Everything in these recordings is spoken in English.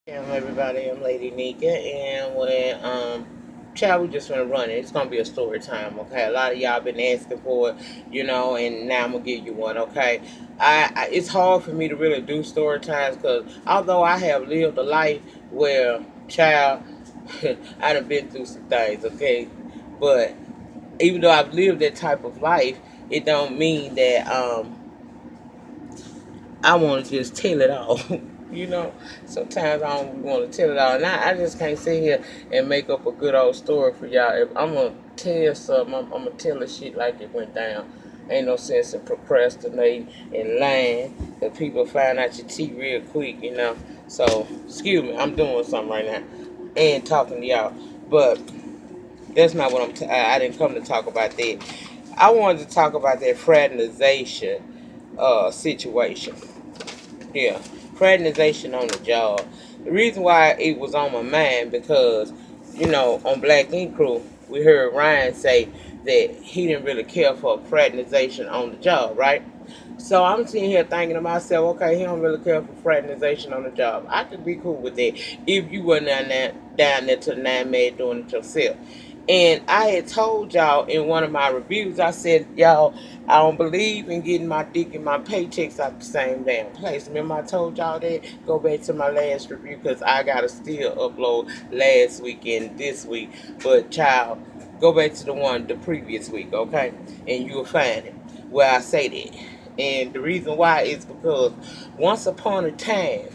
Everybody, I'm Lady Nika, and child, we just gonna run it. It's gonna be a story time, okay? A lot of y'all been asking for it, and now I'm gonna give you one, okay? It's hard for me to really do story times because although I have lived a life where, child, I done been through some things, okay? But even though I've lived that type of life, it don't mean that I want to just tell it all. you know, Sometimes I don't want to tell it all. And I just can't sit here and make up a good old story for y'all. If I'm going to tell something, I'm going to tell the shit like it went down. Ain't no sense in procrastinating and lying because people find out your tea real quick. So, excuse me, I'm doing something right now and talking to y'all. But that's not what I didn't come to talk about that. I wanted to talk about that fraternization situation. Yeah, fraternization on the job. The reason why it was on my mind because, on Black Ink Crew, we heard Ryan say that he didn't really care for fraternization on the job, right? So I'm sitting here thinking to myself, okay, he don't really care for fraternization on the job. I could be cool with that if you were down there to the nine man doing it yourself. And I had told y'all in one of my reviews, I said, y'all, I don't believe in getting my dick and my paychecks out the same damn place. Remember I told y'all that? Go back to my last review because I got to still upload last week and this week. But, child, go back to the previous week, okay? And you'll find it where I say that. And the reason why is because once upon a time,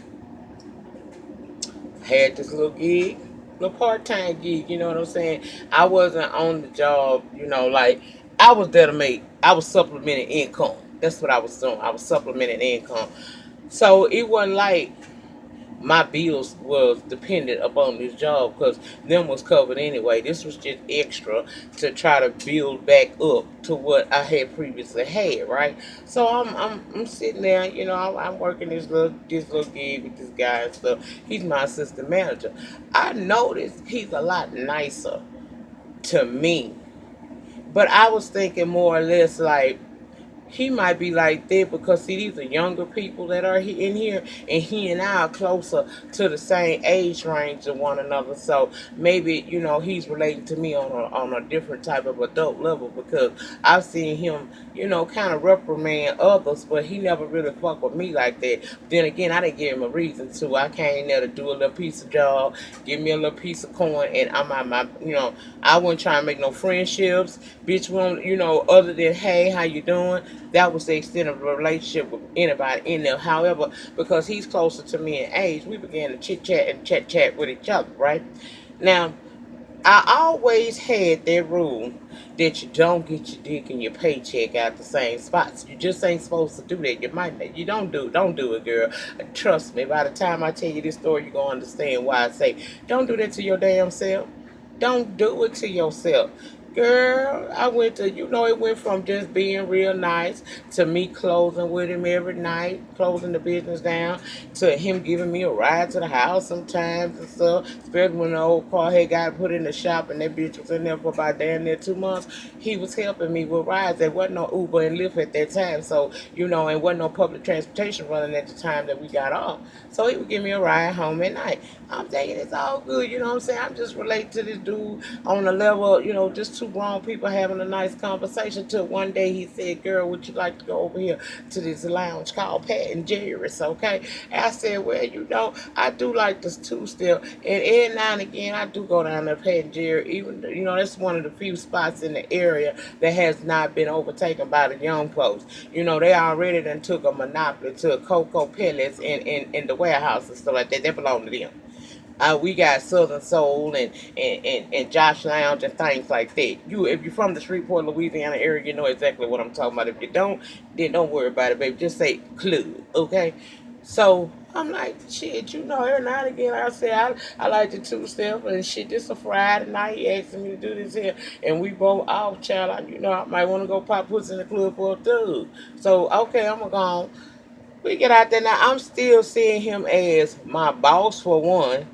I had this little gig, little part-time gig, you know what I'm saying? I wasn't on the job, like I was there to I was supplementing income. That's what I was doing. I was supplementing income. So it wasn't like my bills was dependent upon this job because them was covered anyway. This was just extra to try to build back up to what I had previously had, right? So I'm sitting there, I'm working this little gig with this guy and stuff. He's my assistant manager. I noticed he's a lot nicer to me, but I was thinking more or less like he might be like that because see these are younger people that are in here and he and I are closer to the same age range of one another, so maybe he's relating to me on a different type of adult level because I've seen him kind of reprimand others, but he never really fucked with me like that. Then again, I didn't give him a reason to. I came there to do a little piece of job, give me a little piece of coin, and I'm out I wasn't trying to make no friendships, bitch. Other than hey, how you doing? That was the extent of the relationship with anybody in there. However, because he's closer to me in age, we began to chit chat and chat with each other, right? Now, I always had that rule that you don't get your dick and your paycheck out the same spots. You just ain't supposed to do that. You don't do it, girl. Trust me. By the time I tell you this story, you're gonna understand why I say don't do that to your damn self. Don't do it to yourself. Girl, I went to, it went from just being real nice to me closing with him every night, closing the business down, to him giving me a ride to the house sometimes and stuff. Especially when the old car had got put in the shop and that bitch was in there for about damn near 2 months. He was helping me with rides. There wasn't no Uber and Lyft at that time. So, and wasn't no public transportation running at the time that we got off. So he would give me a ride home at night. I'm thinking it's all good, you know what I'm saying? I'm just relating to this dude on a level, just two grown people having a nice conversation till one day he said, girl, would you like to go over here to this lounge called Pat and Jerry's, okay? And I said, well, I do like this two-step. And every now and again, I do go down to Pat and Jerry. Even, that's one of the few spots in the area that has not been overtaken by the young folks. They already done took a monopoly to Cocoa Pellets and the warehouse and stuff like that. They belong to them. We got Southern Soul and Josh Lounge and things like that. If you're from the Shreveport, Louisiana area, you know exactly what I'm talking about. If you don't, then don't worry about it, baby. Just say club, okay? So I'm like, shit, every now and again, like I say I like the two-step and shit. This a Friday night. He asking me to do this here, and we both off, child. I might want to go pop pussy in the club for a dude. So okay, I'm gonna go on. We get out there now. I'm still seeing him as my boss for one,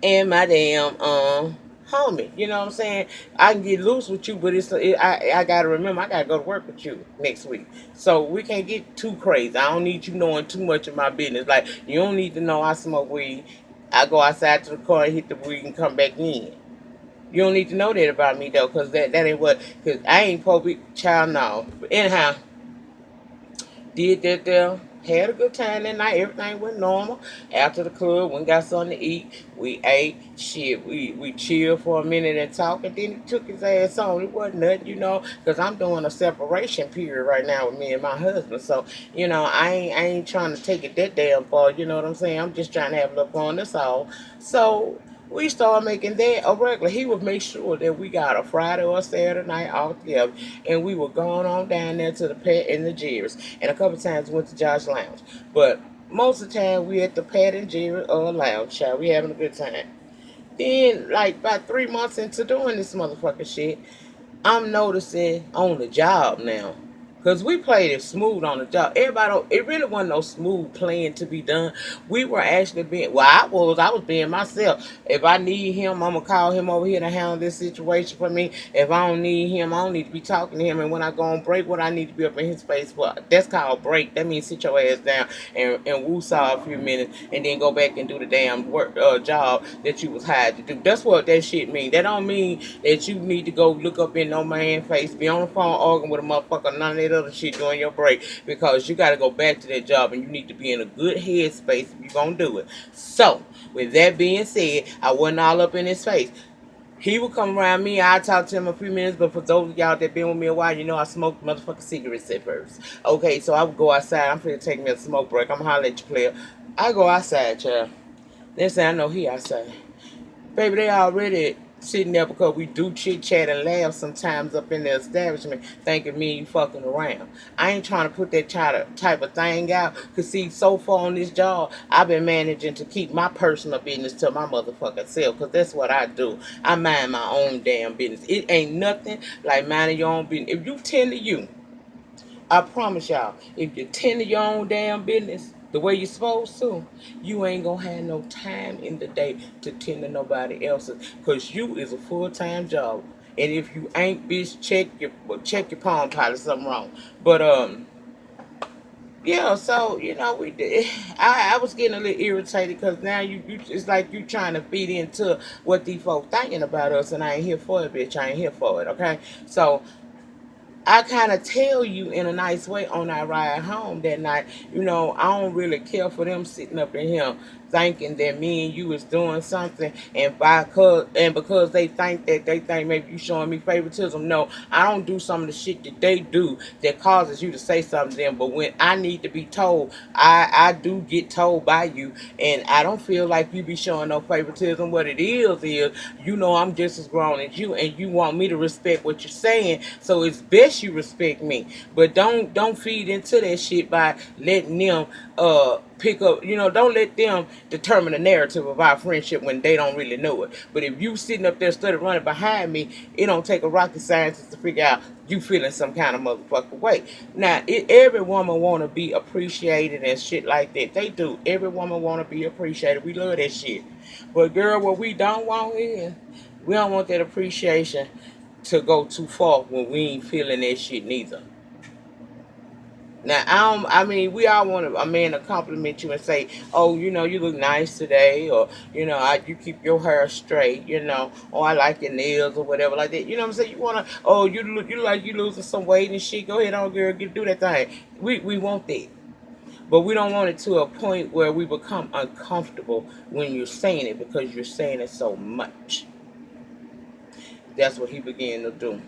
and my damn homie. You know what I'm saying? I can get loose with you, but I gotta remember I gotta go to work with you next week. So we can't get too crazy. I don't need you knowing too much of my business. Like you don't need to know I smoke weed. I go outside to the car and hit the weed and come back in. You don't need to know that about me though, cause that ain't what. Cause I ain't supposed to be child now. But anyhow, did that there. Had a good time that night. Everything went normal. After the club, we got something to eat. We ate. Shit, we chilled for a minute and talked, and then he took his ass on. It wasn't nothing, because I'm doing a separation period right now with me and my husband. So, I ain't trying to take it that damn far. You know what I'm saying? I'm just trying to have a little fun. That's all. So we started making that a regular. He would make sure that we got a Friday or a Saturday night all together, and we were going on down there to the Pet and the Jerry's, and a couple times went to Josh Lounge. But most of the time we at the Pet and Jerry Lounge, child. We having a good time. Then, like about 3 months into doing this motherfucking shit, I'm noticing on the job now. Cause we played it smooth on the job. Everybody, it really wasn't no smooth playing to be done. We were actually being, well, I was being myself. If I need him, I'm gonna call him over here to handle this situation for me. If I don't need him, I don't need to be talking to him. And when I go on break, what I need to be up in his face for, that's called break. That means sit your ass down and woo-saw a few minutes, and then go back and do the damn work job that you was hired to do. That's what that shit mean. That don't mean that you need to go look up in no man's face, be on the phone arguing with a motherfucker, none of that other shit during your break, because you got to go back to that job and you need to be in a good headspace if you're going to do it. So, with that being said, I wasn't all up in his face. He would come around me. I talk to him a few minutes, but for those of y'all that been with me a while, I smoked motherfucking cigarettes at first. Okay, so I would go outside. I'm finna take me a smoke break. I'm holler at you, player. I go outside, child. Next thing I know, he outside. Baby, they already sitting there because we do chit chat and laugh sometimes up in the establishment, thinking me and you fucking around. I ain't trying to put that type of thing out. Cause see, so far on this job, I've been managing to keep my personal business to my motherfucking self. Cause that's what I do. I mind my own damn business. It ain't nothing like minding your own business. If you tend to you, I promise y'all, if you tend to your own damn business the way you're supposed to, you ain't gonna have no time in the day to tend to nobody else's. Cause you is a full-time job. And if you ain't, bitch, check your palm pilot, something wrong. But yeah, so we did. I was getting a little irritated because now you it's like you trying to feed into what these folks thinking about us, and I ain't here for it, bitch. I ain't here for it, okay? So I kind of tell you in a nice way on our ride home that night, I don't really care for them sitting up in here thinking that me and you is doing something, and because they think maybe you showing me favoritism. No, I don't do some of the shit that they do that causes you to say something to them. But when I need to be told, I do get told by you, and I don't feel like you be showing no favoritism. What it is I'm just as grown as you, and you want me to respect what you're saying. So it's best you respect me, but don't feed into that shit by letting them pick up. Don't let them determine the narrative of our friendship when they don't really know it. But if you sitting up there study running behind me, it don't take a rocket scientist to figure out you feeling some kind of motherfucking way. Now, every woman want to be appreciated and shit like that. They do. Every woman want to be appreciated. We love that shit. But girl, what we don't want is we don't want that appreciation to go too far when we ain't feeling that shit neither. Now, I mean, we all want a man to compliment you and say, "Oh, you look nice today," or you keep your hair straight, or I like your nails or whatever like that. You know what I'm saying? You wanna, oh, you like you losing some weight and shit. Go ahead on, girl, do that thing. We want that, but we don't want it to a point where we become uncomfortable when you're saying it because you're saying it so much. That's what he began to do.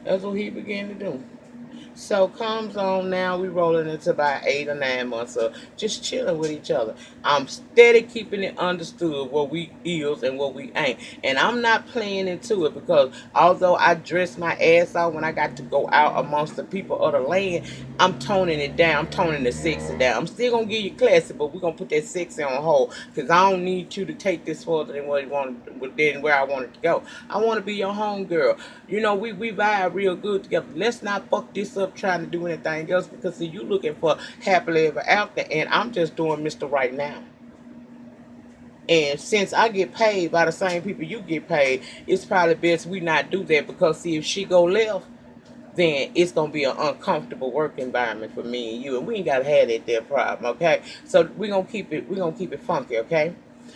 That's what he began to do. So comes on now, we rolling into about 8 or 9 months of just chilling with each other. I'm steady keeping it understood what we is and what we ain't. And I'm not playing into it because although I dress my ass off when I got to go out amongst the people of the land, I'm toning it down. I'm toning the sexy down. I'm still gonna give you classy, but we're gonna put that sexy on hold because I don't need you to take this further than what you want than where I want it to go. I want to be your home girl. We vibe real good together. Let's not fuck this up trying to do anything else because see, you looking for happily ever after, and I'm just doing Mr. Right Now. And since I get paid by the same people you get paid, it's probably best we not do that because see, if she go left, then it's gonna be an uncomfortable work environment for me and you, and we ain't gotta have that there problem, okay? So we're gonna keep it funky, okay?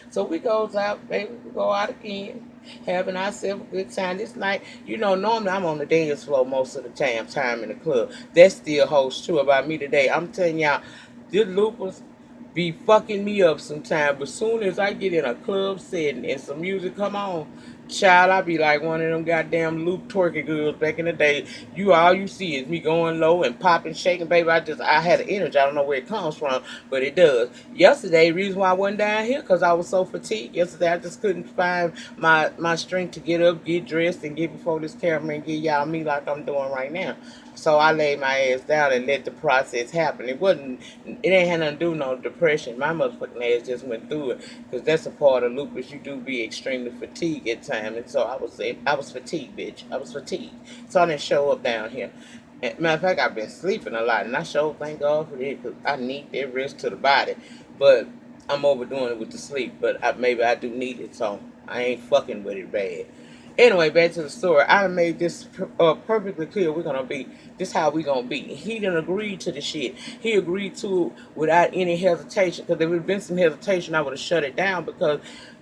So we goes out, baby. We go out again, having ourselves a good time. This night, normally I'm on the dance floor most of the time in the club. That still holds true about me today. I'm telling y'all, this lupus be fucking me up sometime. But soon as I get in a club setting and some music come on, child, I be like one of them goddamn loop twerking girls back in the day. All you see is me going low and popping, shaking, baby. I had an energy. I don't know where it comes from, but it does. Yesterday, reason why I wasn't down here because I was so fatigued. Yesterday, I just couldn't find my strength to get up, get dressed, and get before this camera and get y'all me like I'm doing right now. So I laid my ass down and let the process happen. It ain't had nothing to do with no depression. My motherfucking ass just went through it because that's a part of lupus. You do be extremely fatigued at times, and so I was fatigued, bitch. I was fatigued, so I didn't show up down here. And matter of fact, I've been sleeping a lot, and I sure thank God for that because I need that rest to the body. But I'm overdoing it with the sleep, but maybe I do need it, so I ain't fucking with it bad. Anyway, back to the story. I made this perfectly clear. This how we gonna be. He didn't agree to the shit. He agreed to it without any hesitation. Because if there had been some hesitation, I would have shut it down. Because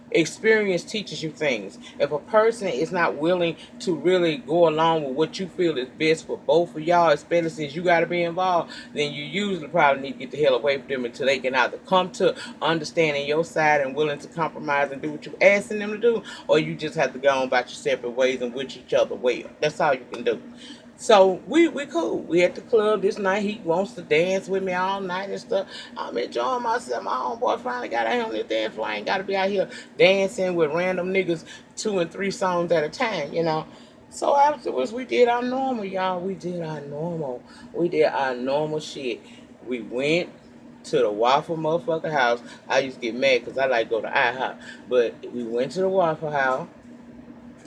experience teaches you things. If a person is not willing to really go along with what you feel is best for both of y'all, especially since you got to be involved, then you usually probably need to get the hell away from them until they can either come to understanding your side and willing to compromise and do what you asking them to do, or you just have to go on about your separate ways and wish each other well. That's all you can do. So we cool. We at the club this night. He wants to dance with me all night and stuff. I'm enjoying myself. My homeboy finally got out on this dance floor. I ain't got to be out here dancing with random niggas 2 and 3 songs at a time. So afterwards, we did our normal, y'all. We did our normal. We did our normal shit. We went to the Waffle motherfucker house. I used to get mad because I like to go to IHOP. But we went to the Waffle House.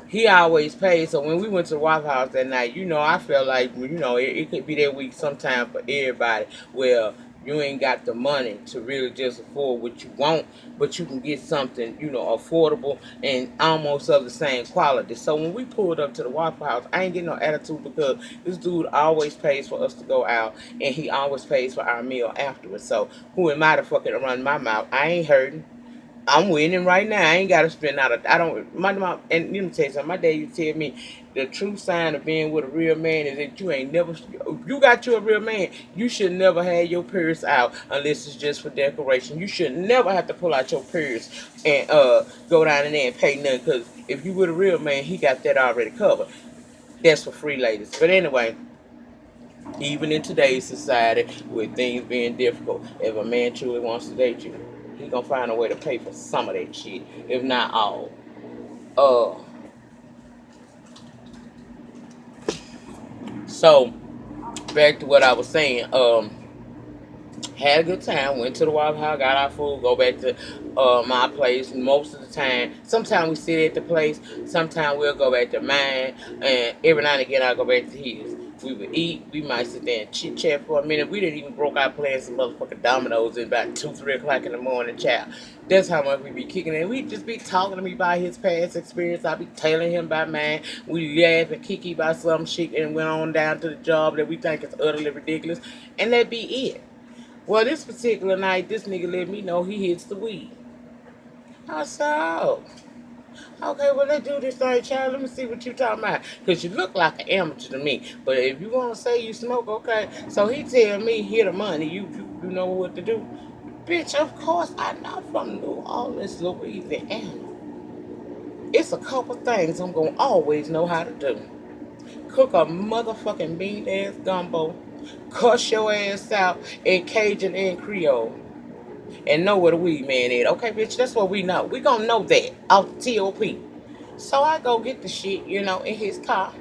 He always pays. So when we went to the Waffle House that night, I felt like, it could be that week sometime for everybody. Well, you ain't got the money to really just afford what you want, but you can get something, affordable and almost of the same quality. So when we pulled up to the Waffle House, I ain't getting no attitude because this dude always pays for us to go out and he always pays for our meal afterwards. So who am I to fucking run my mouth? I ain't hurting. I'm winning right now. I ain't got to spend out of. I don't. My mom, and let me tell you something. My dad used to tell me the true sign of being with a real man is that you ain't never. You got you a real man. You should never have your purse out unless it's just for decoration. You should never have to pull out your purse and go down in there and pay nothing. Because if you with a real man, he got that already covered. That's for free, ladies. But anyway, even in today's society, with things being difficult, if a man truly wants to date you, he gonna find a way to pay for some of that shit, if not all. Uh, so back to what I was saying. Had a good time. Went to the Waffle House, got our food, go back to my place. Most of the time, sometimes we sit at the place. Sometimes we'll go back to mine, and every now and again I'll go back to his. We would eat. We might sit there and chit chat for a minute. We didn't even broke out playing some motherfucking dominoes at about 2, 3 o'clock in the morning, child. That's how much we be kicking it. We just be talking to me about his past experience. I be telling him about mine. We laugh and kiki about some shit and went on down to the job that we think is utterly ridiculous, and that be it. Well, this particular night, this nigga let me know he hits the weed. I said, oh, okay, well, let's do this thing, child. Let me see what you talking about. Because you look like an amateur to me. But if you want to say you smoke, okay. So he tell me, here the money. You know what to do. Bitch, of course, I'm not from New Orleans, Louisiana. It's a couple things I'm going to always know how to do. Cook a motherfucking bean-ass gumbo. Cuss your ass out in Cajun and Creole. And know where the weed man is. Okay, bitch, that's what we know. We gonna know that off the TOP. So I go get the shit, in his car.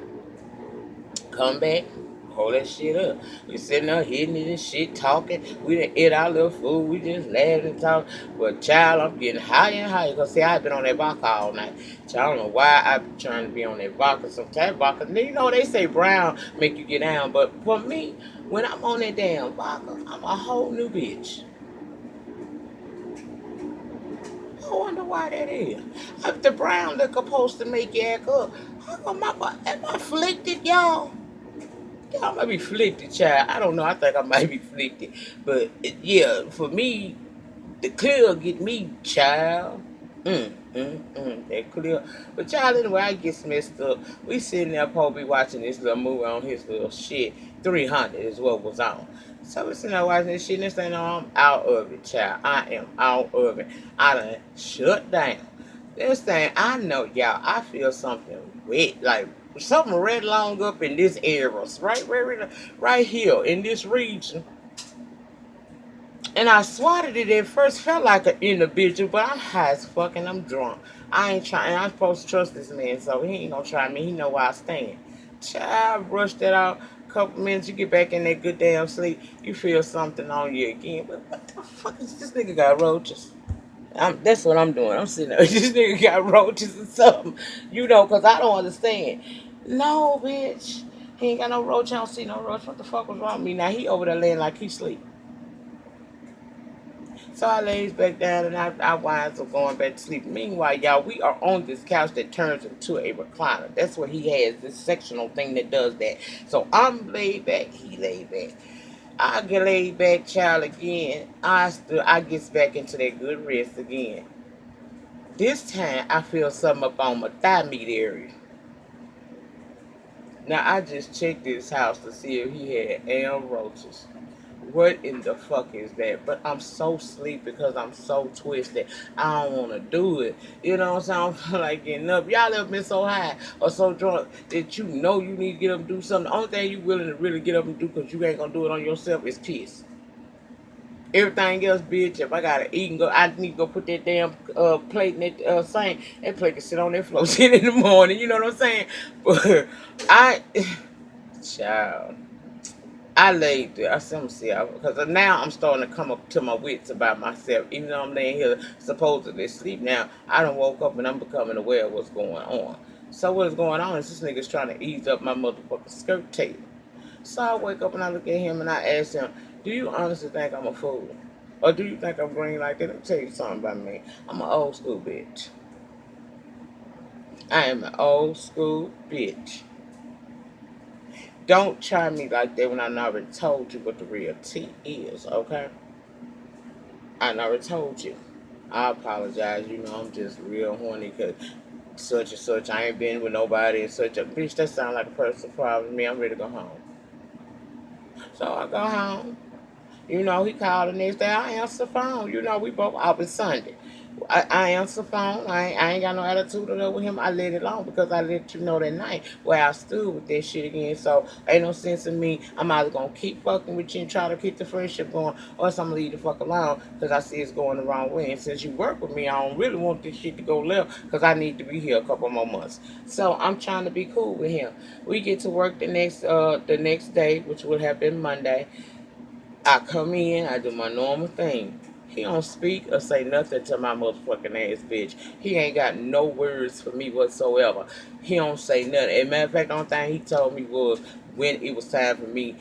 Come back, hold that shit up. We sitting there hitting it and shit, talking. We done ate our little food. We just laughing and talking. But child, I'm getting higher and higher. Cause see, I've been on that vodka all night. Child, I don't know why I be trying to be on that vodka. Sometimes vodka, they say brown make you get down. But for me, when I'm on that damn vodka, I'm a whole new bitch. I wonder why that is. If the brown liquor supposed to make you act up, how come am I afflicted, y'all? Y'all might be afflicted, child. I don't know. I think I might be afflicted. But, yeah, for me, the clear get me, child. That clear. But y'all, anyway, I get messed up. We sitting there, probably watching this little movie on his little shit. 300 is what was on. So we sitting there watching this shit, and this thing, I'm out of it, child. I am out of it. I done shut down. This thing, I know, y'all, I feel something wet, like something red long up in this area, right here in this region. And I swatted it at first, felt like an individual, but I'm high as fuck and I'm drunk. I ain't trying, I'm supposed to trust this man, so he ain't gonna try me. He know where I stand. Child, brush that out. Couple minutes, you get back in that good damn sleep. You feel something on you again. But what the fuck is this nigga got roaches? That's what I'm doing. I'm sitting there. This nigga got roaches or something. Because I don't understand. No, bitch. He ain't got no roach. I don't see no roach. What the fuck was wrong with me? Now he over there laying like he sleep. So I lays back down and I winds up going back to sleep. Meanwhile, y'all, we are on this couch that turns into a recliner. That's what he has, this sectional thing that does that. So I'm laid back, he laid back. I get laid back, child, again. I gets back into that good rest again. This time I feel something up on my thigh meat area. Now I just checked this house to see if he had roaches. What in the fuck is that? But I'm so sleepy because I'm so twisted. I don't want to do it. You know what I'm saying? I don't feel like getting up. Y'all ever been so high or so drunk that you know you need to get up and do something? The only thing you willing to really get up and do because you ain't going to do it on yourself is piss. Everything else, bitch, if I gotta eat and go, I need to go put that damn plate in that sink. That plate can sit on that floor, sit in the morning. You know what I'm saying? But I, child. I laid there. I said, I'm see, because now I'm starting to come up to my wits about myself. Even though I'm laying here supposedly asleep now, I done woke up and I'm becoming aware of what's going on. So what's going on is this nigga's trying to ease up my motherfucking skirt tape. So I wake up and I look at him and I ask him, do you honestly think I'm a fool? Or do you think I'm green like that? Let me tell you something about me. I'm an old school bitch. I am an old school bitch. Don't try me like that when I already told you what the real tea is, okay? I already told you. I apologize. I'm just real horny because such and such. I ain't been with nobody and such a bitch. That sound like a personal problem to me. I'm ready to go home. So I go home. He called the next day. I answer the phone. We both out. It's Sunday. I answer the phone. I ain't got no attitude with him. I let it alone because I let you know that night where I stood with that shit again. So ain't no sense in me. I'm either gonna keep fucking with you and try to keep the friendship going, or else I'm gonna leave the fuck alone because I see it's going the wrong way. And since you work with me, I don't really want this shit to go left because I need to be here a couple more months. So I'm trying to be cool with him. We get to work the next day, which would have been Monday. I come in, I do my normal thing. He don't speak or say nothing to my motherfucking ass bitch. He ain't got no words for me whatsoever. He don't say nothing. As a matter of fact, the only thing he told me was when it was time for me,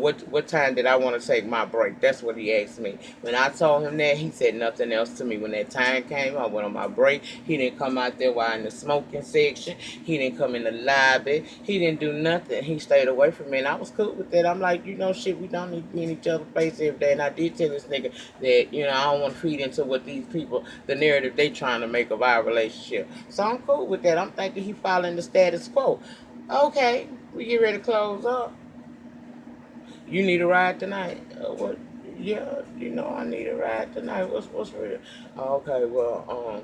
what time did I want to take my break? That's what he asked me. When I told him that, he said nothing else to me. When that time came, I went on my break. He didn't come out there while in the smoking section. He didn't come in the lobby. He didn't do nothing. He stayed away from me, and I was cool with that. I'm like, shit, we don't need to be in each other's face every day. And I did tell this nigga that, I don't want to feed into what these people, the narrative they trying to make of our relationship. So I'm cool with that. I'm thinking he following the status quo. Okay, we get ready to close up. You need a ride tonight? What? Yeah, I need a ride tonight. What's real? Okay, well,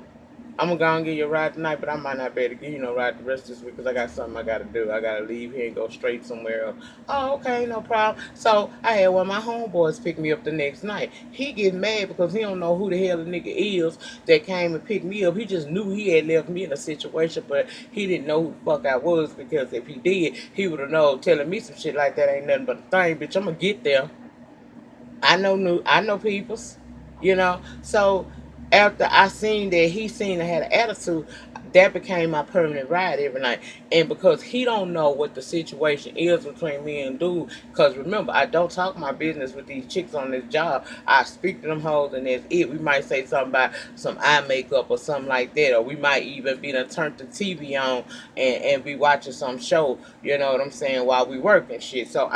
I'm gonna go and give you a ride tonight, but I might not be able to give you no ride the rest of this week because I got something I gotta do. I gotta leave here and go straight somewhere else. Oh, okay, no problem. So I had one of my homeboys pick me up the next night. He get mad because he don't know who the hell the nigga is that came and picked me up. He just knew he had left me in a situation, but he didn't know who the fuck I was because if he did, he would have known telling me some shit like that ain't nothing but a thing, bitch. I'm gonna get there. I know peoples, So after I seen that he seen I had an attitude, that became my permanent ride every night. And because he don't know what the situation is between me and dude, because remember, I don't talk my business with these chicks on this job. I speak to them hoes and that's it. We might say something about some eye makeup or something like that, or we might even be done turn the TV on and be watching some show, you know what I'm saying, while we work and shit. So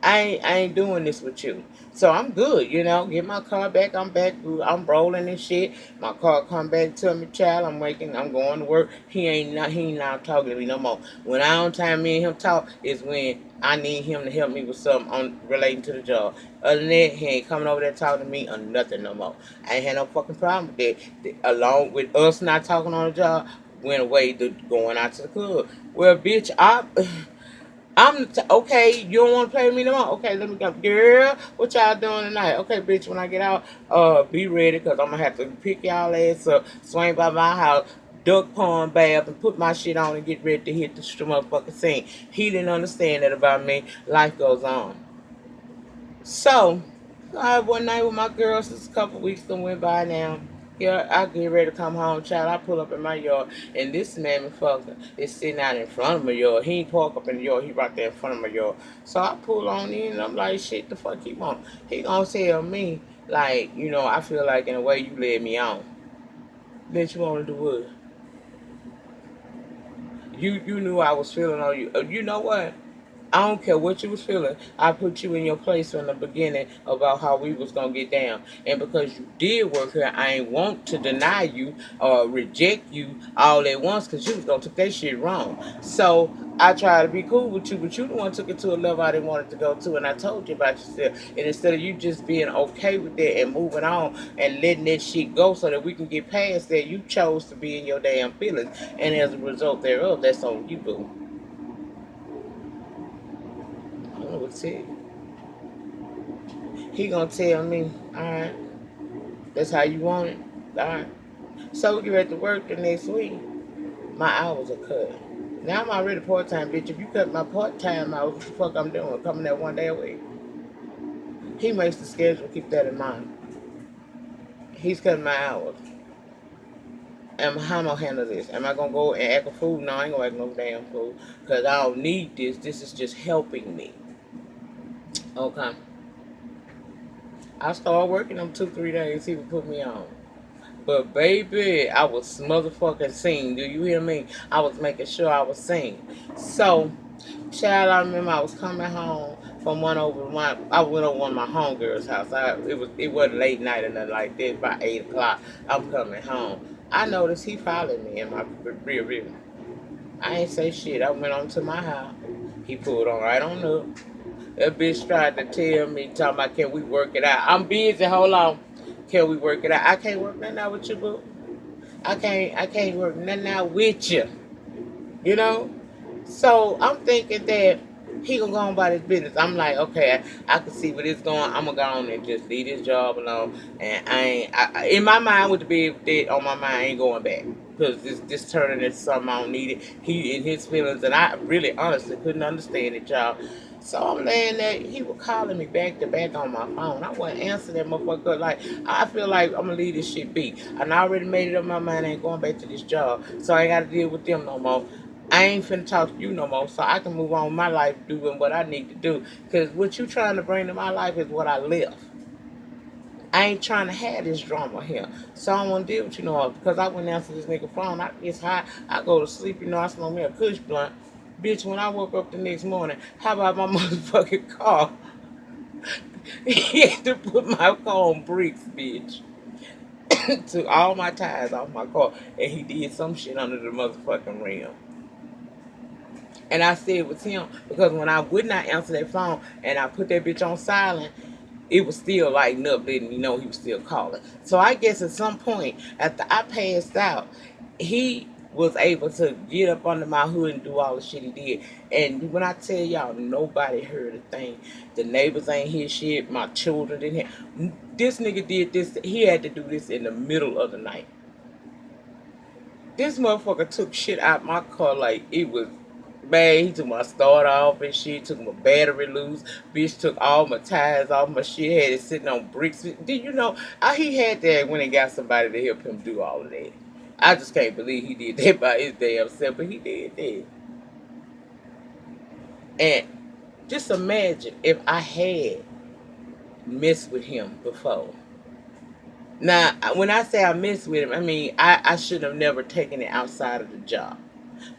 I ain't doing this with you. So I'm good, Get my car back. I'm back. I'm rolling and shit. My car come back to me, child. I'm waking. I'm going to work. He ain't not talking to me no more. When I don't time me and him talk is when I need him to help me with something on relating to the job. Other than that, he ain't coming over there talking to me or nothing no more. I ain't had no fucking problem with that. Along with us not talking on the job, went away to going out to the club. Well, bitch, okay. You don't want to play with me no more. Okay, let me go, girl. What y'all doing tonight? Okay, bitch. When I get out, be ready because I'm gonna have to pick y'all ass up, swing by my house, duck pond bath, and put my shit on and get ready to hit the motherfucking scene. He didn't understand that about me. Life goes on. So I had one night with my girls. This a couple weeks that went by now. Yeah, I get ready to come home, child. I pull up in my yard, and this man fucker is sitting out in front of my yard. He ain't park up in the yard. He right there in front of my yard. So I pull on in, and I'm like, shit, the fuck he want? He gonna tell me, like, I feel like in a way you led me on. Bitch, you wanna do what? You knew I was feeling on you. You know what? I don't care what you was feeling. I put you in your place from the beginning about how we was gonna get down. And because you did work here, I ain't want to deny you or reject you all at once because you was gonna take that shit wrong. So I tried to be cool with you, but you the one took it to a level I didn't want it to go to, and I told you about yourself. And instead of you just being okay with that and moving on and letting that shit go so that we can get past that, you chose to be in your damn feelings. And as a result thereof, that's on you, boo. I don't know what to tell you. He gonna tell me, all right, that's how you want it. All right. So we get ready to work the next week. My hours are cut. Now I'm already part time, bitch. If you cut my part time hours, what the fuck I'm doing? Coming there one day a week. He makes the schedule. Keep that in mind. He's cutting my hours. And how am I gonna handle this? Am I gonna go and act a fool? No, I ain't gonna act no damn fool. Cause I don't need this. This is just helping me. Okay. I started working them 2, 3 days. He would put me on. But baby, I was motherfucking seen. Do you hear me? I was making sure I was seen. So, child, I remember I was coming home from one over one. I went over one of my homegirls' house. It wasn't late night or nothing like that. About 8 o'clock, I'm coming home. I noticed he followed me in my rear view. I ain't say shit. I went on to my house. He pulled on right on up. That bitch tried to tell me, talking about, can we work it out? I'm busy. Hold on. Can we work it out? I can't work nothing out with you, boo. I can't work nothing out with you. You know? So I'm thinking that he gonna go on about his business. I'm like, okay, I can see where this going. I'm gonna go on and just leave this job alone. And in my mind, with the big dead on my mind, I ain't going back because this turning into something I don't need it. He in his feelings, and I really honestly couldn't understand it, y'all. So I'm laying there. He was calling me back to back on my phone. I wouldn't answer that motherfucker. Like I feel like I'm gonna leave this shit be. And I already made it up my mind. I ain't going back to this job, so I ain't got to deal with them no more. I ain't finna talk to you no more, so I can move on with my life doing what I need to do. Cause what you trying to bring to my life is what I live. I ain't trying to have this drama here, so I don't want to deal with you no more. Because I went answer this nigga phone, I get high, I go to sleep. I smoke me a kush blunt, bitch. When I woke up the next morning, how about my motherfucking car? He had to put my car on bricks, bitch. Took all my tires off my car, and he did some shit under the motherfucking rim. And I said it was him because when I would not answer that phone and I put that bitch on silent, it was still lighting up, letting me know he was still calling. So I guess at some point after I passed out, he was able to get up under my hood and do all the shit he did. And when I tell y'all, nobody heard a thing. The neighbors ain't hear shit. My children didn't hear. This nigga did this. He had to do this in the middle of the night. This motherfucker took shit out my car like it was bad. He took my starter off and shit, took my battery loose. Bitch took all my tires off my shit, had it sitting on bricks. Did you know he had that when he got somebody to help him do all of that? I just can't believe he did that by his damn self, but he did that. And just imagine if I had messed with him before. Now, when I say I messed with him, I mean I should have never taken it outside of the job.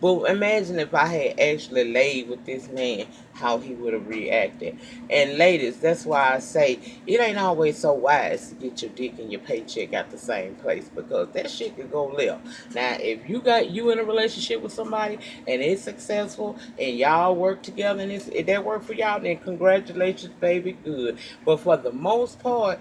But imagine if I had actually laid with this man, how he would have reacted. And ladies, that's why I say it ain't always so wise to get your dick and your paycheck at the same place, because that shit could go left. Now, if you in a relationship with somebody and it's successful and y'all work together and if that work for y'all, then congratulations, baby, good. But for the most part,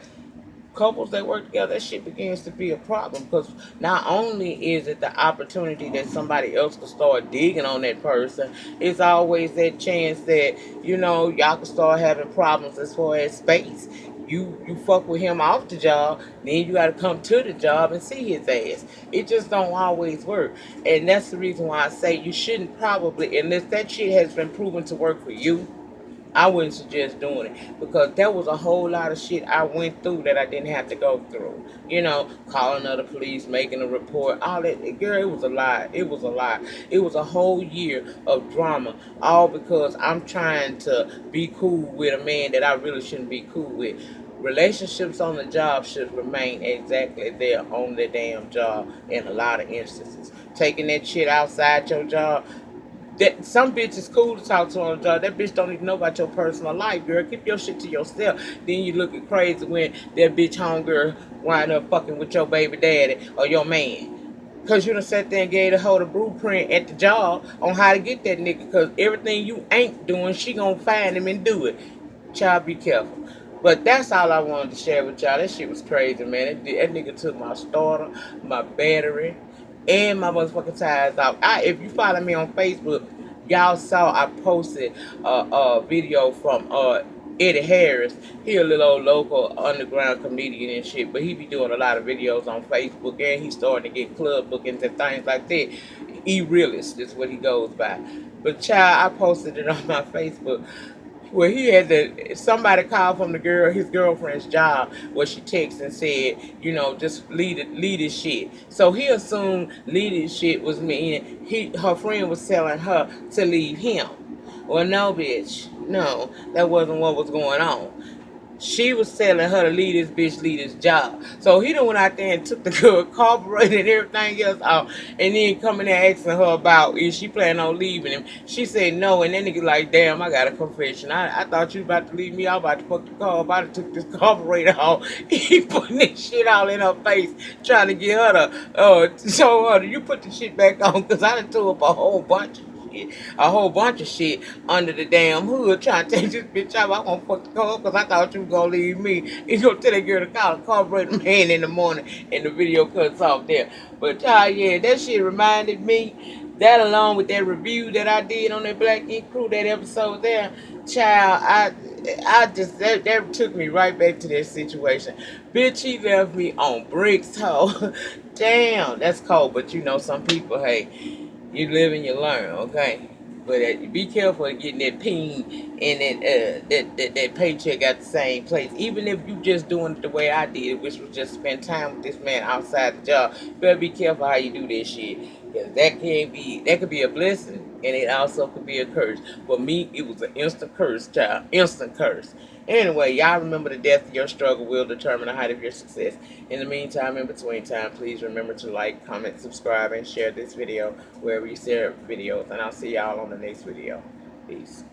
couples that work together, that shit begins to be a problem, because not only is it the opportunity that somebody else can start digging on that person, it's always that chance that, y'all can start having problems as far as space. You fuck with him off the job, then you got to come to the job and see his ass. It just don't always work, and that's the reason why I say you shouldn't, probably, unless that shit has been proven to work for you, I wouldn't suggest doing it, because there was a whole lot of shit I went through that I didn't have to go through. Calling other police, making a report, all that. Girl, it was a lie. It was a lie. It was a whole year of drama, all because I'm trying to be cool with a man that I really shouldn't be cool with. Relationships on the job should remain exactly there on the damn job in a lot of instances. Taking that shit outside your job, that some bitch is cool to talk to on the job. That bitch don't even know about your personal life, girl. Keep your shit to yourself. Then you looking crazy when that bitch homegirl wind up fucking with your baby daddy or your man. Cause you done sat there and gave the whole the blueprint at the job on how to get that nigga. Cause everything you ain't doing, she gonna find him and do it. Child, be careful. But that's all I wanted to share with y'all. That shit was crazy, man. That nigga took my starter, my battery, and my motherfucking tires off. If you follow me on Facebook, y'all saw I posted a video from Eddie Harris. He a little old local underground comedian and shit, but he be doing a lot of videos on Facebook, and he's starting to get club bookings and things like that. E-realist is what he goes by. But child, I posted it on my Facebook where he had somebody called from his girlfriend's job, where she texted and said, just lead his shit. So he assumed lead his shit was meaning her friend was telling her to leave him. Well, no, bitch, no, that wasn't what was going on. She was telling her to leave this bitch, leave this job. So he done went out there and took the girl carburetor and everything else out, and then coming there asking her about is she planning on leaving him. She said no, and then nigga like, damn, I got a confession. I thought you about to leave me. I was about to fuck the car. I about to took this carburetor off. He putting this shit all in her face, trying to get her to show her, you put the shit back on, because I done threw up a whole bunch of shit under the damn hood, trying to take this bitch out. I gonna fuck the car up because I thought you was gonna leave me. He's gonna tell that girl to call the carburetor man in the morning, and the video cuts off there. But child, yeah, that shit reminded me. That along with that review that I did on that Black Ink Crew, that episode there, child, I just that took me right back to that situation. Bitch, he left me on bricks, hoe. Damn, that's cold. But some people, hey, you live and you learn, okay? But be careful of getting that ping and that paycheck at the same place. Even if you just doing it the way I did, which was just spend time with this man outside the job, you better be careful how you do this shit. Because that could be a blessing, and it also could be a curse. For me, it was an instant curse, child. Instant curse. Anyway, y'all remember the depth of your struggle will determine the height of your success. In the meantime, in between time, please remember to like, comment, subscribe, and share this video wherever you share videos. And I'll see y'all on the next video. Peace.